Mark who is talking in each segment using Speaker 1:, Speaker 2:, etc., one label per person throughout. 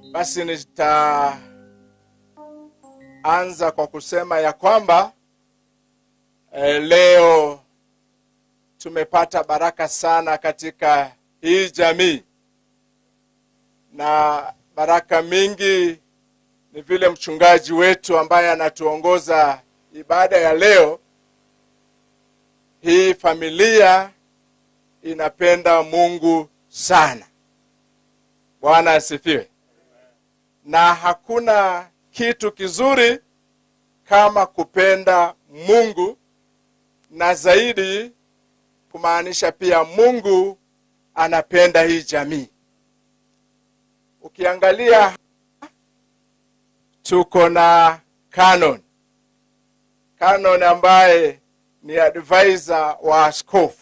Speaker 1: Basi nitaanza kwa kusema ya kwamba leo tumepata baraka sana katika hii jamii, na baraka mingi ni vile mchungaji wetu ambaye anatuongoza ibada ya leo. Hii familia inapenda Mungu sana. Bwana asifiwe. Na hakuna kitu kizuri kama kupenda Mungu, na zaidi kumaanisha pia Mungu anapenda hii jamii. Ukiangalia tuko na Canon ambaye ni advisor wa askofu.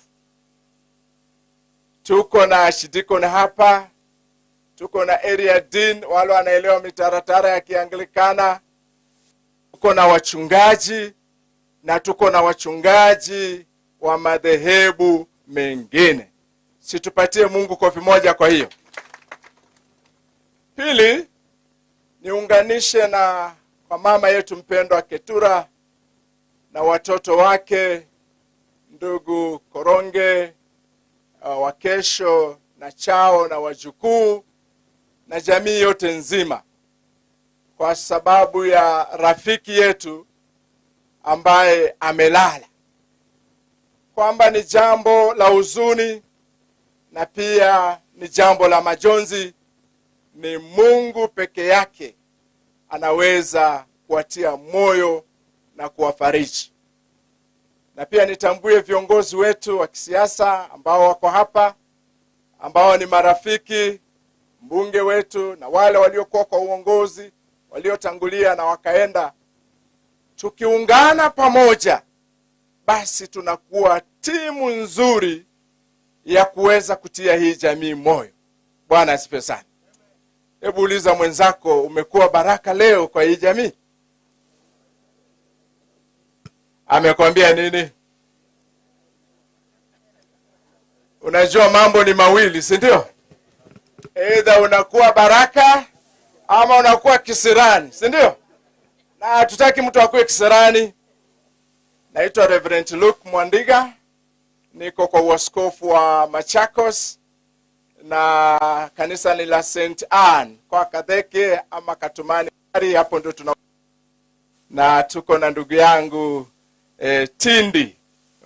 Speaker 1: Tuko na Archdeacon hapa, tuko na area dean, wale wanaelewa mitaratara ya Kianglikana, tuko na wachungaji, na tuko na wachungaji wa madhehebu mengine. Situpatie Mungu kofi moja kwa hiyo. Pili, niunganishe na kwa mama yetu mpendwa Ketura na watoto wake, ndugu Koronge, Wakesho na Chao na wajukuu na jamii yote nzima, kwa sababu ya rafiki yetu ambaye amelala, kwamba ni jambo la huzuni na pia ni jambo la majonzi. Ni Mungu peke yake anaweza kuwatia moyo na kuwafariji. Na pia nitambue viongozi wetu wa kisiasa ambao wako hapa, ambao ni marafiki, mbunge wetu na wale waliokuwa kwa uongozi, waliotangulia na wakaenda. Tukiungana pamoja, basi tunakuwa timu nzuri ya kuweza kutia hii jamii moyo. Bwana asifiwe sana. Hebu uliza mwenzako, umekuwa baraka leo kwa hii jamii? Amekwambia nini? Unajua mambo ni mawili, si ndio? Either unakuwa baraka ama unakuwa kisirani, si ndio? Na hatutaki mtu akuwe kisirani. Naitwa Reverend Luke Mwandiga, niko kwa uaskofu wa Machakos na kanisa ni la St. Anne kwa Kadheke ama Katumani, hapo ndio tuna. Na tuko na ndugu yangu Tindi.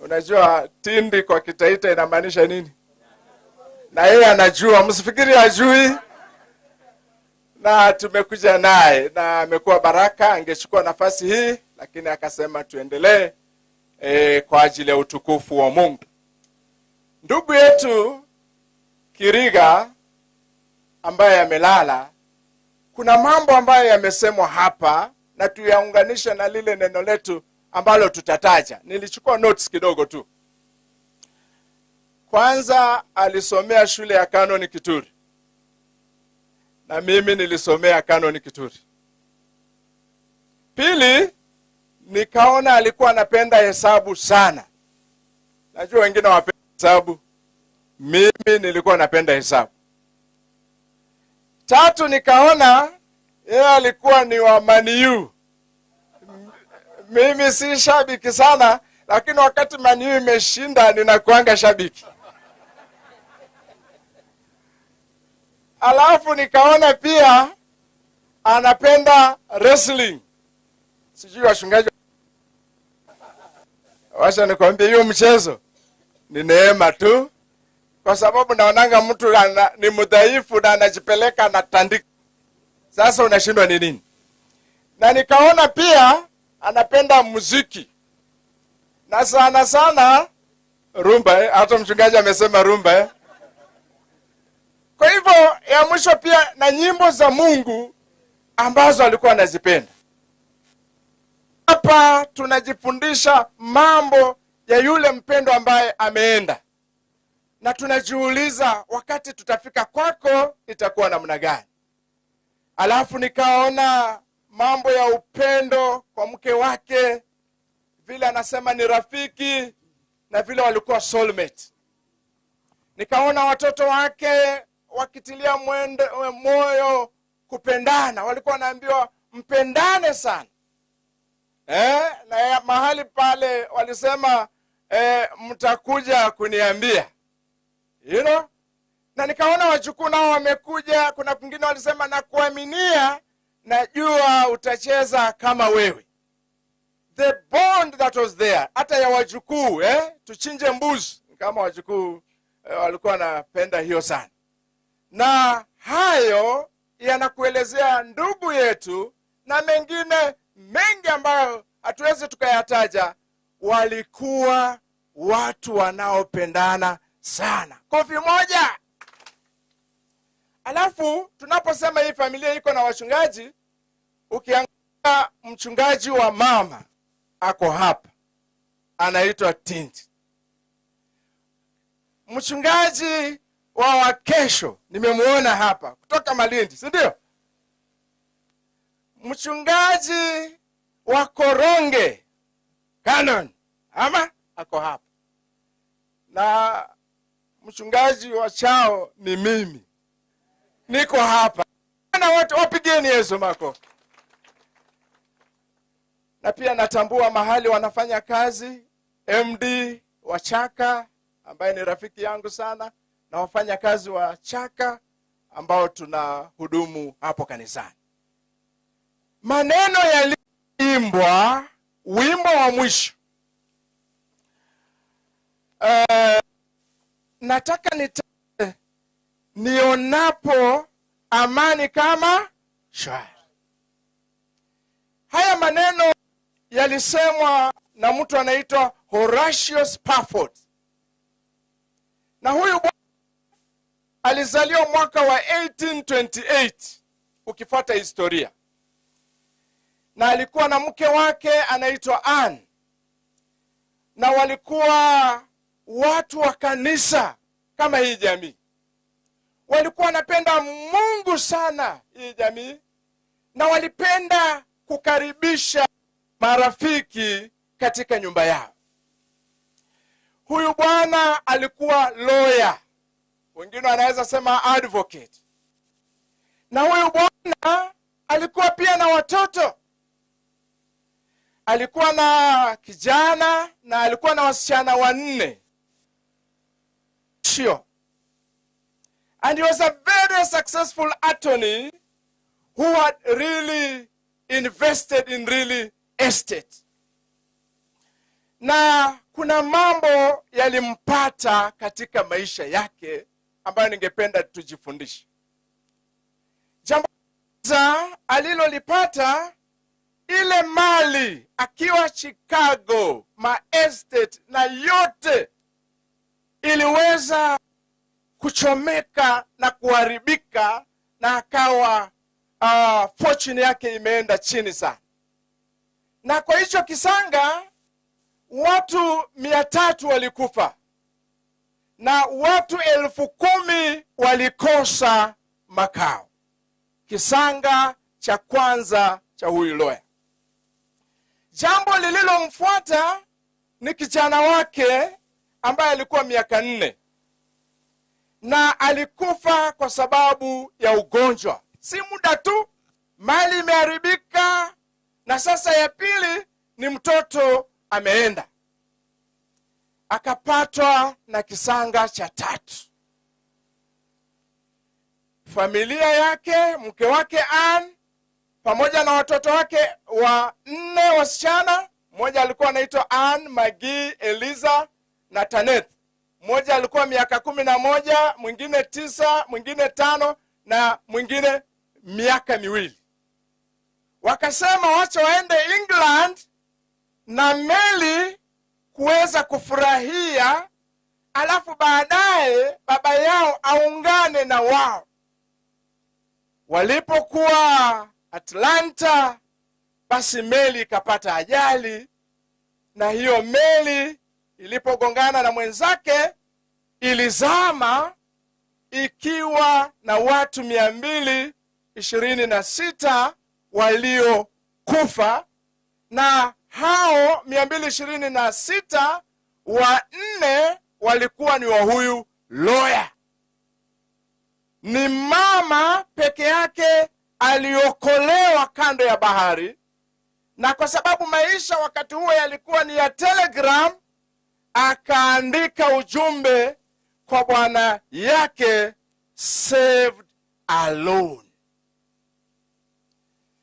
Speaker 1: Unajua Tindi kwa Kitaita inamaanisha nini? Na yeye anajua, msifikiri hajui. Na tumekuja naye na amekuwa baraka. Angechukua nafasi hii lakini akasema tuendelee kwa ajili ya utukufu wa Mungu. Ndugu yetu Kiriga ambaye amelala, kuna mambo ambayo yamesemwa hapa na tuyaunganisha na lile neno letu ambalo tutataja. Nilichukua notes kidogo tu. Kwanza, alisomea shule ya Canon Kituri, na mimi nilisomea Canon Kituri. Pili, nikaona alikuwa anapenda hesabu sana. Najua wengine wapenda hesabu, mimi nilikuwa napenda hesabu. Tatu, nikaona yeye alikuwa ni wa Man U. Mimi si shabiki sana, lakini wakati Man U imeshinda ninakuanga shabiki. Alafu nikaona pia anapenda wrestling. Sijui washungaji. Wacha nikwambie, hiyo mchezo ni neema tu, kwa sababu naonanga mtu ni mdhaifu na anajipeleka na tandika. Sasa unashindwa ni nini? Na nikaona pia anapenda muziki, na sana sana rumba. Hata mchungaji amesema rumba. Kwa hivyo ya mwisho pia na nyimbo za Mungu ambazo alikuwa anazipenda. Hapa tunajifundisha mambo ya yule mpendo ambaye ameenda, na tunajiuliza wakati tutafika kwako itakuwa namna gani. Alafu nikaona mambo ya upendo kwa mke wake, vile anasema ni rafiki na vile walikuwa soulmate. Nikaona watoto wake wakitilia moyo kupendana. Walikuwa wanaambiwa mpendane sana. Na mahali pale walisema mtakuja kuniambia. Na nikaona wajukuu nao wamekuja. Kuna kwingine walisema na kuaminia, najua utacheza kama wewe. The bond that was there, hata ya wajukuu, tuchinje mbuzi, kama wajukuu walikuwa wanapenda hiyo sana. Na hayo yanakuelezea ndugu yetu, na mengine mengi ambayo hatuwezi tukayataja. Walikuwa watu wanaopendana sana. Kofi moja. Alafu tunaposema hii familia iko na wachungaji, ukiangalia mchungaji wa mama ako hapa, anaitwa Tinti. Mchungaji wa Wakesho nimemuona hapa kutoka Malindi, si ndio? Mchungaji wa Koronge Canon ama ako hapa, na mchungaji wa Chao ni mimi, niko hapa. Na watu wapigeni Yesu makofi. Na pia natambua mahali wanafanya kazi MD wa Chaka ambaye ni rafiki yangu sana, na wafanya kazi wa Chaka ambao tunahudumu hapo kanisani. Maneno yaliimbwa wimbo wa mwisho. Nataka nionapo amani kama shwari. Haya maneno yalisemwa na mtu anaitwa Horatio Spafford. Na huyu bwana alizaliwa mwaka wa 1828 ukifuata historia. Na alikuwa na mke wake anaitwa Anne. Na walikuwa watu wa kanisa kama hii jamii. Walikuwa wanapenda Mungu sana hii jamii, na walipenda kukaribisha marafiki katika nyumba yao. Huyu bwana alikuwa lawyer, wengine wanaweza sema advocate. Na huyu bwana alikuwa pia na watoto. Alikuwa na kijana na alikuwa na wasichana 4. And he was a very successful attorney who had really invested in really estate. Na kuna mambo yalimpata katika maisha yake ambayo ningependa tujifundishe. Jambo kwanza alilolipata, ile mali akiwa Chicago, estate na yote iliweza kuchomeka na kuharibika, na akawa fortune yake imeenda chini sana. Na kwa hicho kisanga watu 300 walikufa na watu 10,000 walikosa makao. Kisanga cha kwanza cha huyu lawyer. Jambo lililomfuata ni kijana wake ambaye alikuwa miaka 4. Na alikufa kwa sababu ya ugonjwa. Si muda tu, mali imeharibika, na sasa ya pili ni mtoto ameenda. Akapatwa na kisanga cha 3. Familia yake, mke wake Anne, pamoja na watoto wake 4 wasichana. Mmoja alikuwa anaitwa Anne, Maggie, Eliza na Taneth. Mmoja alikuwa miaka 11, mwingine 9, mwingine 5 na mwingine miaka 2. Wakasema wacha waende England na meli kuweza kufurahia, alafu baadaye baba yao aungane na wao. Walipokuwa Atlanta, basi meli ikapata ajali, na hiyo meli ilipogongana na mwenzake ilizama ikiwa na watu 226 waliokufa, na hao 226 4 walikuwa ni wa huyu lawyer. Ni mama peke yake aliokolewa kando ya bahari, na kwa sababu maisha wakati huo yalikuwa ni ya telegram, akaandika ujumbe kwa bwana yake, saved alone.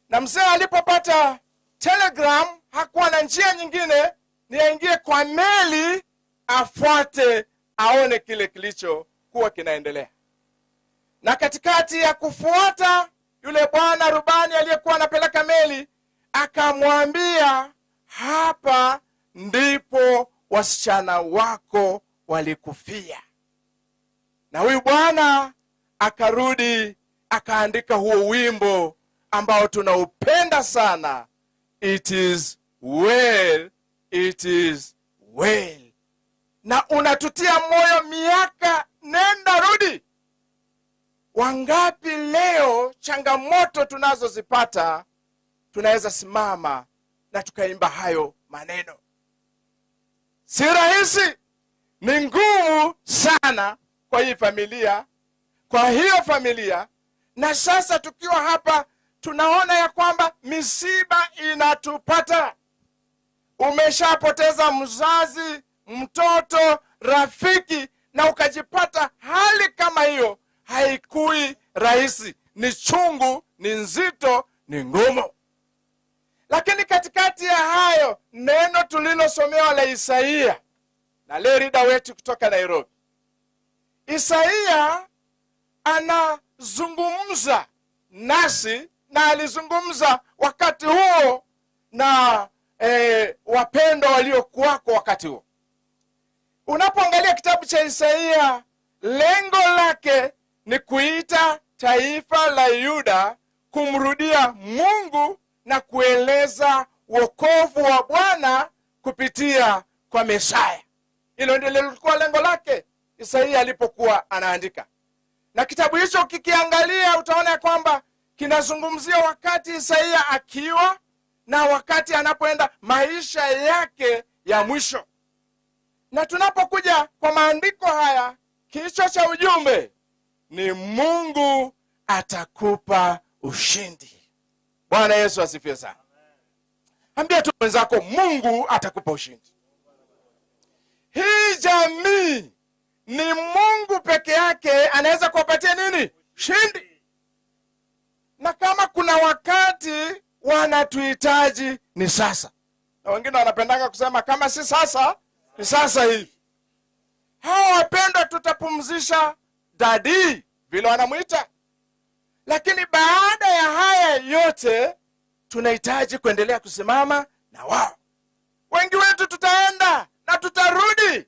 Speaker 1: Na mzee alipopata telegram hakuwa na njia nyingine ni aingie kwa meli afuate aone kile kilichokuwa kinaendelea. Na katikati ya kufuata, yule bwana rubani aliyekuwa anapeleka meli akamwambia, hapa ndipo wasichana wako walikufia. Na huyu bwana akarudi akaandika huo wimbo ambao tunaupenda sana, it is well, it is well. Na unatutia moyo miaka nenda rudi. Wangapi leo changamoto tunazozipata tunaweza simama na tukaimba hayo maneno? Si rahisi, ni ngumu sana kwa hii familia, kwa hiyo familia. Na sasa tukiwa hapa tunaona ya kwamba misiba inatupata. Umeshapoteza mzazi, mtoto, rafiki, na ukajipata hali kama hiyo. Haikui rahisi, ni chungu, ni nzito, ni ngumu. Lakini katikati ya hayo, neno tulilosomewa la Isaia na lerida wetu kutoka Nairobi, Isaia anazungumza nasi, na alizungumza wakati huo na wapendwa waliokuwako wakati huo. Unapoangalia kitabu cha Isaia, lengo lake ni kuita taifa la Yuda kumrudia Mungu na kueleza wokovu wa Bwana kupitia kwa Mesaya. Hilo ndilo lilikuwa lengo lake Isaia alipokuwa anaandika. Na kitabu hicho kikiangalia utaona kwamba kinazungumzia wakati Isaia akiwa na wakati anapoenda maisha yake ya mwisho. Na tunapokuja kwa maandiko haya, kichwa cha ujumbe ni Mungu atakupa ushindi. Bwana Yesu asifiwe sana. Ambia tu mwenzako, Mungu atakupa ushindi. Hii jamii ni Mungu peke yake anaweza kuwapatia nini? Ushindi. Na kama kuna wakati wanatuhitaji ni sasa. Na wengine wanapendanga kusema kama si sasa, ni sasa hivi. Hao wapendwa tutapumzisha dadi vile wanamuita. Lakini baada ya haya yote tunahitaji kuendelea kusimama na wao. Wengi wetu tutaenda na tutarudi,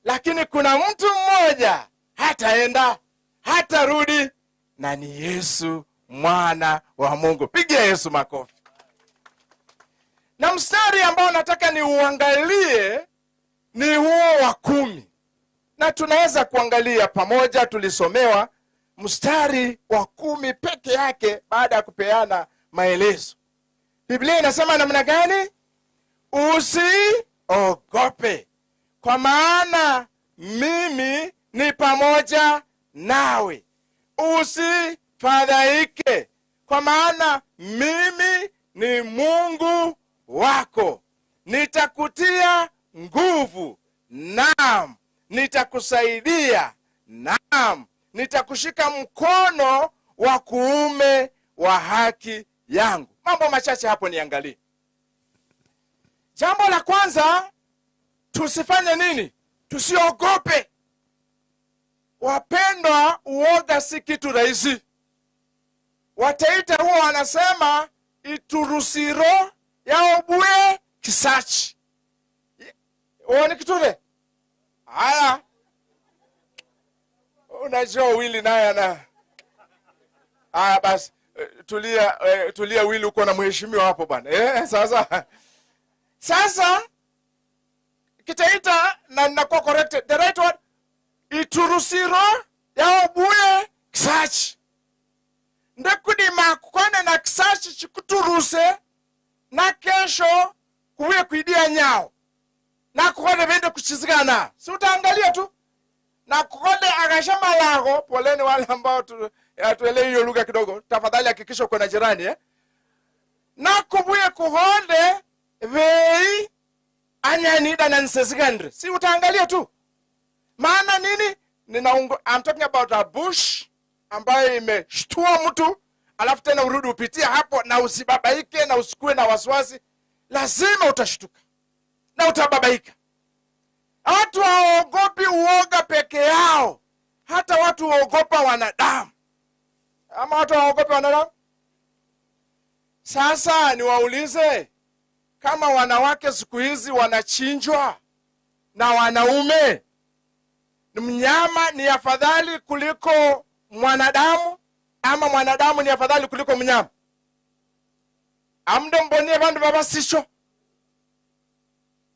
Speaker 1: lakini kuna mtu mmoja hataenda, hatarudi, na ni Yesu mwana wa Mungu. Pigia Yesu makofi. Na mstari ambao nataka ni uangalie ni huo wa 10. Na tunaweza kuangalia pamoja, tulisomewa mstari wa 10 peke yake baada ya kupeana maelezo. Biblia inasema namna gani? Usiogope, kwa maana mimi ni pamoja nawe. Usifadhaike, kwa maana mimi ni Mungu wako. Nitakutia nguvu, naam, nitakusaidia, naam, nitakushika mkono wa kuume wa haki yangu. Mambo machache hapo niangalie. Jambo la kwanza, tusifanye nini? Tusiogope. Wapendwa, uoga si kitu rahisi. Wataita huo wanasema iturusiro yaobue kisachi. Uone kitule? Haya. Unajua Wili naye ana. Haya basi, tulia Wili, uko na mheshimiwa hapo bwana. Sasa kitaita na ninakuwa corrected. The right word, iturusiro yaobue kisachi. Ndekudima kukone na kisachi chikuturuse na kesho kuwe kuidia nyao. Na kukone vende kuchizigana. Si utaangalia tu. Na kukone agashama lago, poleni wale ambao Tuelewe hiyo lugha kidogo. Tafadhali hakikisha uko na jirani nakubuye kuhonde vei anyanida na nsezigandre. Si utaangalia tu. Maana nini? I'm talking about a bush ambayo imeshtua mtu, alafu tena urudi upitia hapo na usibabaike na usikue na wasiwasi. Lazima utashtuka na utababaika. Watu hawaogopi uoga peke yao. Hata watu huogopa wanadamu. Ama watu hawaogopi wanadamu? Sasa niwaulize, kama wanawake siku hizi wanachinjwa na wanaume, mnyama ni afadhali kuliko mwanadamu ama mwanadamu ni afadhali kuliko mnyama? Amde mbonie bandu baba sisho.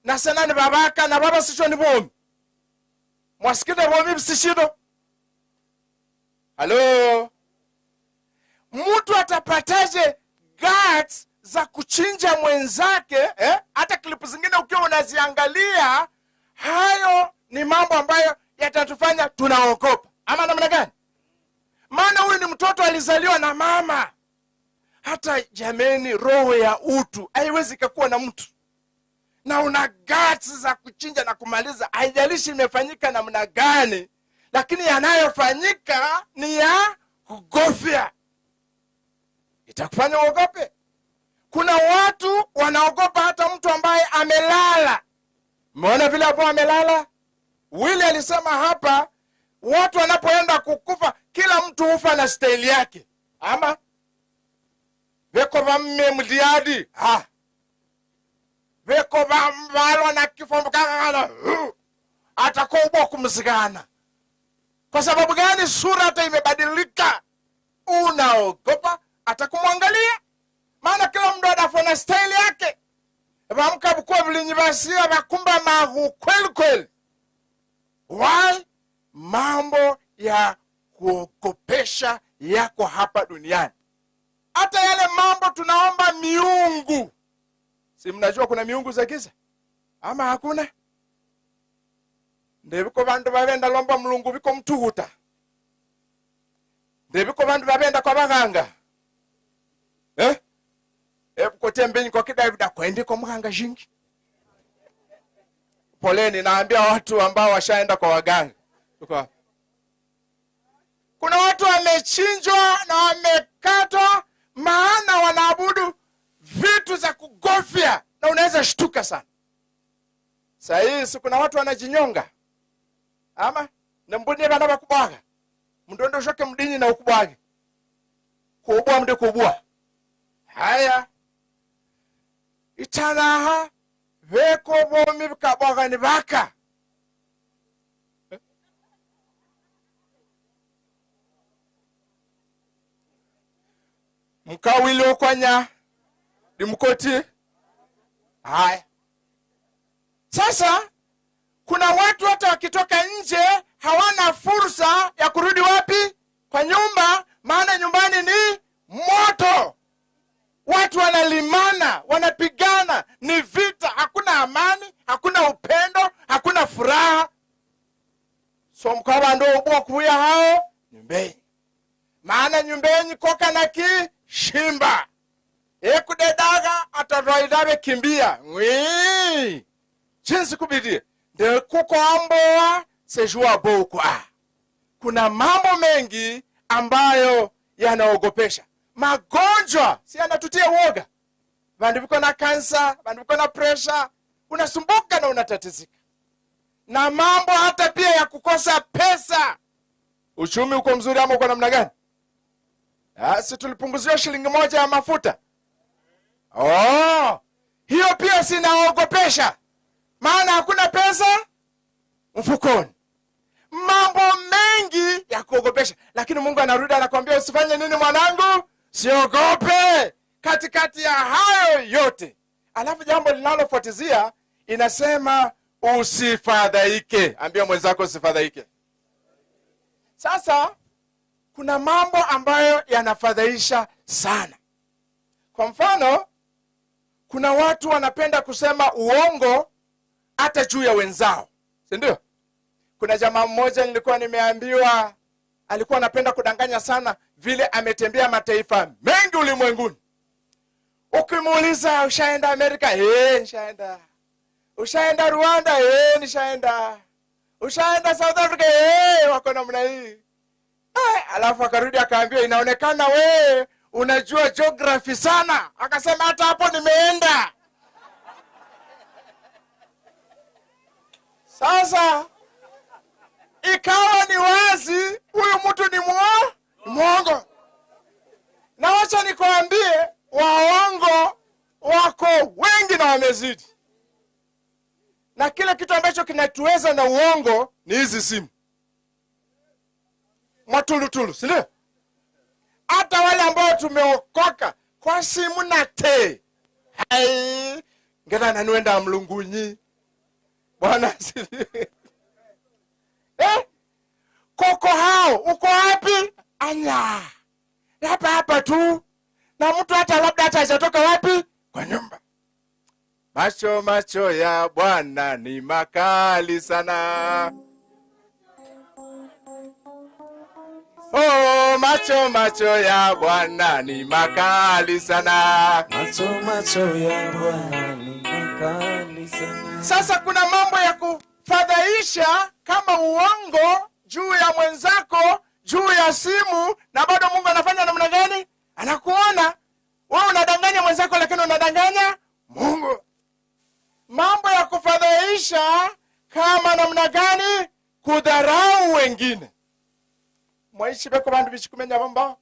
Speaker 1: Na sana ni babaka na baba sisho ni bomi. Mwasikide bomi bisishido. Halo? Mtu atapataje guts za kuchinja mwenzake? Hata klipu zingine ukiwa unaziangalia, hayo ni mambo ambayo yatatufanya tunaogopa. Ama namna gani? Maana huyu ni mtoto alizaliwa na mama. Hata jameni, roho ya utu haiwezi kuwa na mtu. Na una guts za kuchinja na kumaliza. Haijalishi imefanyika namna gani, lakini yanayofanyika ni ya kugofya. Itakufanya uogope. Kuna watu wanaogopa hata mtu ambaye amelala. Umeona vile hapo amelala? Willy alisema hapa, watu wanapoenda kukufa, kila mtu hufa na style yake. Ama veko vamme mdiadi, veko vambalwa na kifo mkakana, atakuwa kumzigana. Kwa sababu gani? Sura hata imebadilika. Unaogopa atakumwangalia. Maana kila mtu anafanya style yake. Vamka bukua vilinyibasia vakumba magu kweli kweli. Why? Mambo ya kuogopesha yako hapa duniani. Hata yale mambo tunaomba miungu. Si mnajua kuna miungu za giza? Ama hakuna? Ndebiko bandu babenda lomba mulungu biko mtuguta. Ndebiko bandu babenda kwa baganga. Kote mbenyi kwa kidavida kwende kwa mganga jingi. Poleni, naambia watu ambao washaenda kwa waganga. Kuna watu wamechinjwa na wamekatwa, maana wanaabudu vitu za kugofya na unaweza shtuka sana. Sasa kuna watu wanajinyonga. Ama na mbunye bana bakubwaga. Mndondo shoke mdini na ukubwage. Kuubwa mde kubwa. Haya. Itanaha veko bomi bikabwaga ni baka. Mkawili okwanya ni mkoti. Haya. Sasa kuna watu hata wakitoka nje hawana fursa ya kurudi wapi? Kwa nyumba, maana nyumbani ni moto. Watu wanalimana, wanapigana, ni vita, hakuna amani, hakuna upendo, hakuna furaha. So mkawa ndo ubwa kuya hao nyumbeni. Maana nyumbeni koka na shimba. Kudedaga atadwaidabe kimbia. Wii. Jinsi kubidie. De kuko amboa sejua bokwa. Kuna mambo mengi ambayo yanaogopesha. Magonjwa si yanatutia uoga. Bandu biko na kansa, bandu biko na pressure, unasumbuka na unatatizika. Na mambo hata pia ya kukosa pesa. Uchumi uko mzuri ama uko namna gani? Si tulipunguzia shilingi 1 ya mafuta. Hiyo pia sinaogopesha. Maana hakuna pesa mfukoni. Mambo mengi ya kuogopesha. Lakini Mungu anarudi anakuambia usifanye nini mwanangu? Siogope katikati ya hayo yote. Alafu jambo linalofuatizia inasema usifadhaike. Ambia mwenzako usifadhaike. Sasa kuna mambo ambayo yanafadhaisha sana. Kwa mfano, kuna watu wanapenda kusema uongo hata juu ya wenzao. Si ndio? Kuna jamaa mmoja nilikuwa nimeambiwa alikuwa anapenda kudanganya sana, vile ametembea mataifa mengi ulimwenguni. Ukimuuliza ushaenda Amerika, nishaenda. Ushaenda Rwanda, nishaenda. Ushaenda South Africa, wako namna hii. Alafu akarudi akaambiwa, inaonekana we unajua geography sana. Akasema hata hapo nimeenda. Sasa ikawa ni wazi huyu mtu ni mwongo. Na wacha nikuambie, waongo wako wengi na wamezidi. Na kile kitu ambacho kinatuweza na uongo ni hizi simu. Matulutulu, si ndio? Hata wale ambao tumeokoka kwa simu na te. Hai, ngena nanuenda mlungunyi. Bwana asifiwe. Koko hao, uko wapi? Anya. Hapa tu. Na mtu hata labda hata hajatoka wapi? Kwa nyumba. Macho ya Bwana ni makali sana. Oh, macho ya Bwana ni makali sana.
Speaker 2: Macho ya Bwana ni makali sana.
Speaker 1: Sasa kuna mambo ya kufadhaisha kama uongo juu ya mwenzako, juu ya simu, na bado Mungu anafanya namna gani? Anakuona. Wewe unadanganya mwenzako lakini unadanganya Mungu. Mambo ya kufadhaisha kama namna gani? Kudharau wengine. Mwaishi beko bandu bichikumenya bomba.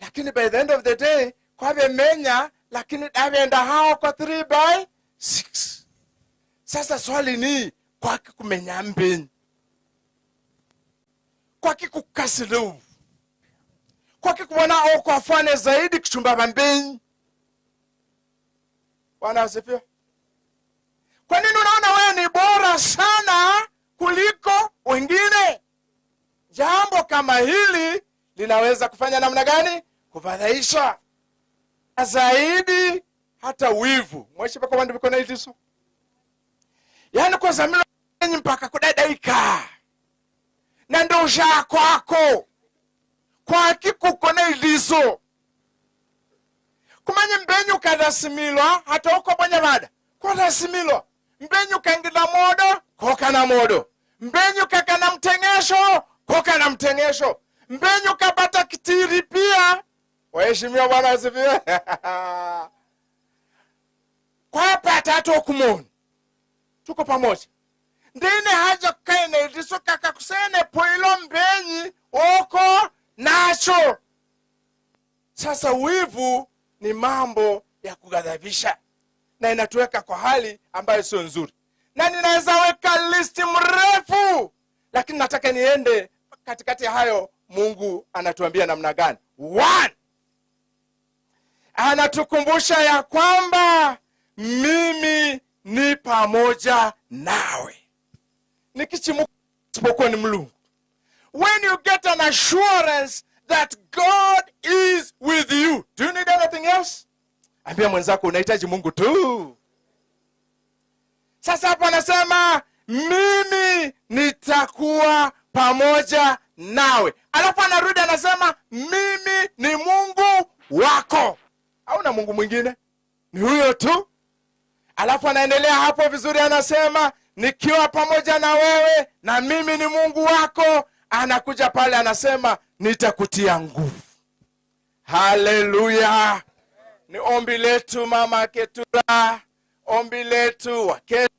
Speaker 1: Lakini by the end of the day, kwa bemenya, lakini abenda hao kwa 3/6. Sasa swali ni, kwa kikumenya mbenyi? Kwa kikukasilu? Kwa kikumona au kwa fane zaidi kuchumba mbenyi? Bwana asifiwe. Kwa nini unaona wewe ni bora sana kuliko wengine? Jambo kama hili linaweza kufanya namna gani? Kufadhaisha zaidi, hata wivu. Mwishi pako wandu biko na iliso. Yani kwa zamilo mpaka kudadaika. Na ndo ushaa kwako. Kwa kikuko na iliso. Kumanye mbenyu kadhasimilwa, hata uko bonye mada. Kwa dhasimilwa. Mbenyu kangila modo, koka na modo. Mbenyu kakana mtengesho, koka na mtengesho. Mbenyu kabata kitiri pia. Waheshimiwa Bwana asifiwe. Kwa hapa tatu okumoni. Tuko pamoja. Ndine haja kaine iliso kaka kusene poilo mbenyi oko nacho. Sasa wivu ni mambo ya kughadhabisha. Na inatuweka kwa hali ambayo sio nzuri. Na ninaweza weka listi mrefu. Lakini nataka niende katikati ya hayo. Mungu anatuambia namna gani? 1. Anatukumbusha ya kwamba mimi ni pamoja nawe. Nikichimuka isipokuwa ni Mungu. When you get an assurance that God is with you, do you need anything else? Ambia mwenzako unahitaji Mungu tu. Sasa hapa anasema mimi nitakuwa pamoja nawe. Alafu anarudi anasema mimi ni Mungu wako. Hauna Mungu mwingine, ni huyo tu. Alafu anaendelea hapo vizuri, anasema nikiwa pamoja na wewe na mimi ni Mungu wako. Anakuja pale anasema nitakutia nguvu. Haleluya. Ni ombi letu mama Ketula, ombi letu Waketu,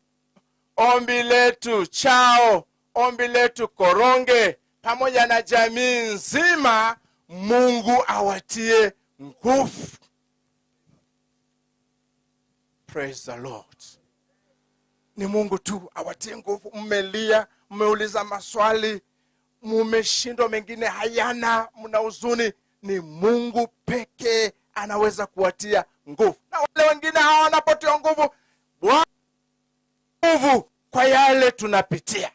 Speaker 1: ombi letu Chao, ombi letu Koronge, pamoja na jamii nzima. Mungu awatie nguvu. Praise the Lord. Ni Mungu tu awatie nguvu. Mmelia, mmeuliza maswali, mmeshindwa, mengine hayana, mna huzuni. Ni Mungu pekee anaweza kuwatia nguvu. Na wale wengine hawanapotia nguvu, nguvu kwa yale tunapitia.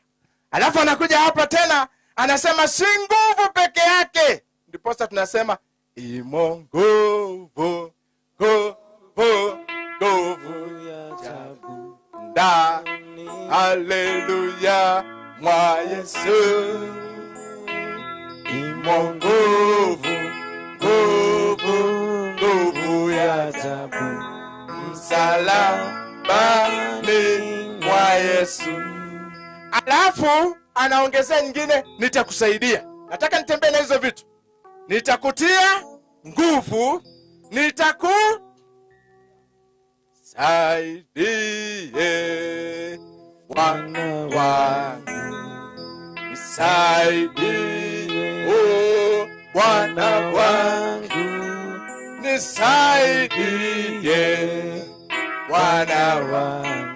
Speaker 1: Alafu anakuja hapa tena anasema si nguvu peke yake. Ndipo sasa tunasema imo nguvu, nguvu, nguvu ya ajabu ndani, haleluya, mwa Yesu. Yesu. Alafu anaongezea nyingine, nitakusaidia. Nataka nitembee na hizo vitu. Nitakutia nguvu, nitakusaidie Bwana wangu. Nisaidie, oh Bwana wangu. Nisaidie Bwana wangu.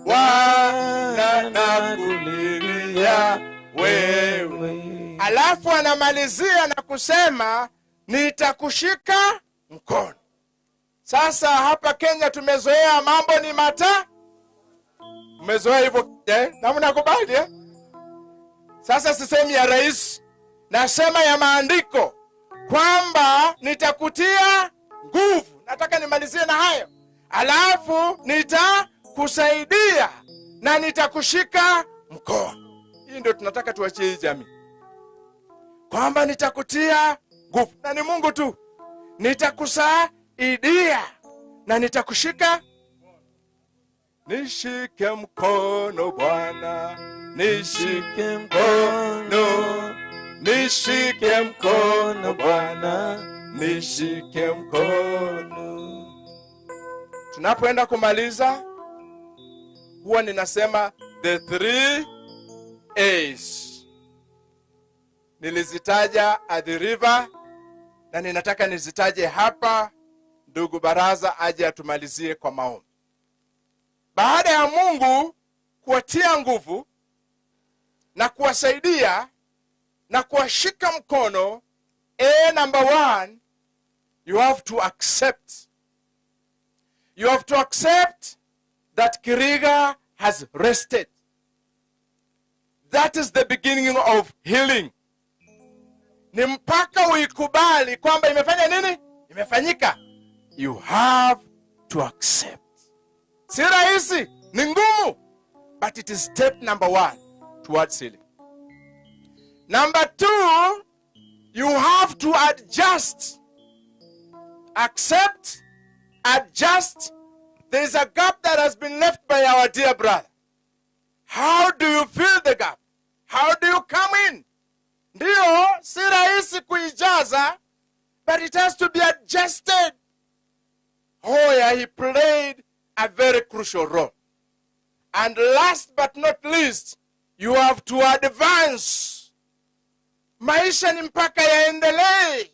Speaker 1: Bwana nakulilia wewe. Alafu anamalizia na kusema nitakushika mkono. Sasa hapa Kenya tumezoea mambo ni umezoea hivyo na mnakubali Sasa sisemi ya rais, nasema ya maandiko kwamba nitakutia nguvu. Nataka nimalizie na hayo. Alafu nitakusaidia na nitakushika mkono. Hii ndio tunataka tuachie hii jamii, kwamba nitakutia nguvu na ni Mungu tu, nitakusaidia na nitakushika. Nishike mkono Bwana, nishike mkono, nishike mkono Bwana, nishike mkono. Tunapoenda kumaliza, huwa ninasema the 3 A's. Nilizitaja at the river na ninataka nizitaje hapa. Ndugu baraza aje atumalizie kwa maombi. Baada ya Mungu kuwatia nguvu na kuwasaidia na kuwashika mkono, number 1, you have to accept. You have to accept that Kiriga has rested. That is the beginning of healing. Ni mpaka uikubali kwamba imefanya nini? Imefanyika. You have to accept. Si rahisi, ni ngumu, but it is step number 1 towards healing. Number 2, you have to adjust. Accept, adjust. There is a gap that has been left by our dear brother. How do you fill the gap? How do you come in? Ndio, si rahisi kuijaza, but it has to be adjusted. Hoya, he played a very crucial role. And last but not least, you have to advance. Maisha ni mpaka yaendelee.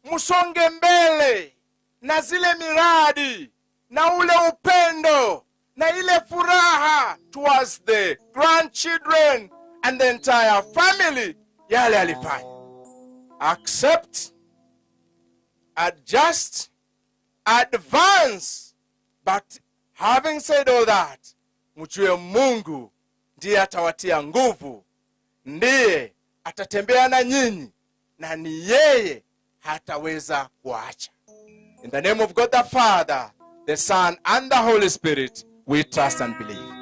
Speaker 1: Musonge mbele na zile miradi na ule upendo na ile furaha towards the grandchildren and the entire family. Yale alifanya. Accept, adjust, advance. But having said all that, mjue Mungu ndiye atawatia nguvu, ndiye atatembea na nyinyi, na ni yeye hataweza kuacha. In the name of God the Father, the Son and the Holy Spirit, we trust and believe.